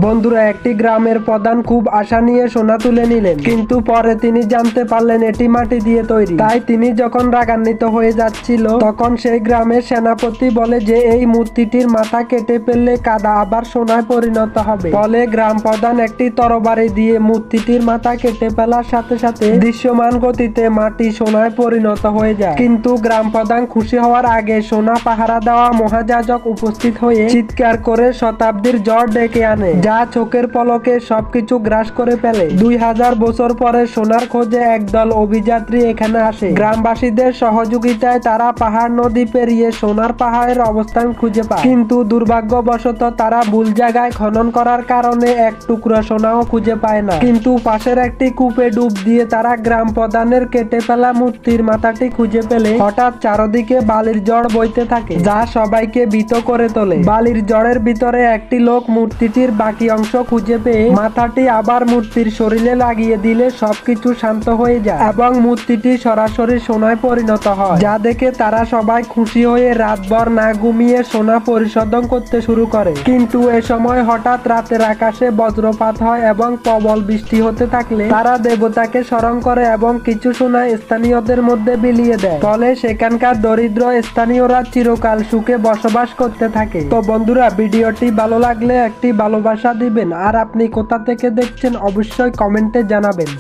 বন্ধুরা, একটি গ্রামের প্রধান খুব আশা নিয়ে সোনা তুলে নিলেন, কিন্তু পরে তিনি জানতে পারলেন এটি মাটি দিয়ে তৈরি। তাই তিনি যখন রাগান্বিত হয়ে যাচ্ছিল, তখন সেই গ্রামের সেনাপতি বলে যে এই মূর্তিটির মাথা কেটে ফেললে কাদা আবার সোনায় পরিণত হবে। ফলে গ্রাম প্রধান একটি তরবারি দিয়ে মূর্তিটির মাথা কেটে ফেলার সাথে সাথে দৃশ্যমান গতিতে মাটি সোনায় পরিণত হয়ে যায়। কিন্তু গ্রাম প্রধান খুশি হওয়ার আগে সোনা পাহারা দেওয়া মহাযাজক উপস্থিত হয়ে চিৎকার করে শতাব্দীর ঝড় ডেকে আনে, যা চোখের পলকে সবকিছু গ্রাস করে ফেলে। 2000 বছর পরে সোনার খোঁজে একদল অভিযাত্রী এখানে আসে। গ্রামবাসীদের সহযোগিতায় তারা পাহাড় নদী পেরিয়ে সোনার পাহাড়ের অবস্থান খুঁজে পায়, কিন্তু দুর্ভাগ্যবশত তারা ভুল জায়গায় খনন করার কারণে এক টুকরো সোনাও খুঁজে পায় না। কিন্তু পাশের একটি কূপে ডুব দিয়ে তারা গ্রাম প্রধানের কেটে ফেলা মূর্তির মাথাটি খুঁজে পেলে হঠাৎ চারদিকে বালির ঝড় বইতে থাকে, যা সবাইকে ভীত করে তোলে। বালির ঝড়ের ভিতরে একটি লোক মূর্তিটির বাকি অংশ খুঁজে পেয়ে মাথাটি আবার মূর্তির শরীরে লাগিয়ে দিলে সবকিছু শান্ত হয়ে যায় এবং মূর্তিটি সরাসরি সোনায় পরিণত হয়, যা দেখে তারা সবাই খুশি হয়ে রাতভর না ঘুমিয়ে সোনা পরিশোধন করতে শুরু করে। কিন্তু এ সময় হঠাৎ রাতের আকাশে বজ্রপাত হয় এবং প্রবল বৃষ্টি হতে থাকলে তারা দেবতাকে স্মরণ করে এবং কিছু সোনা স্থানীয়দের মধ্যে বিলিয়ে দেয়। ফলে সেখানকার দরিদ্র স্থানীয়রা চিরকাল সুখে বসবাস করতে থাকে। তো বন্ধুরা, ভিডিওটি ভালো লাগলে একটি ভালোবাসা দিবেন, আর আপনি কোথা থেকে দেখছেন অবশ্যই কমেন্টে জানাবেন।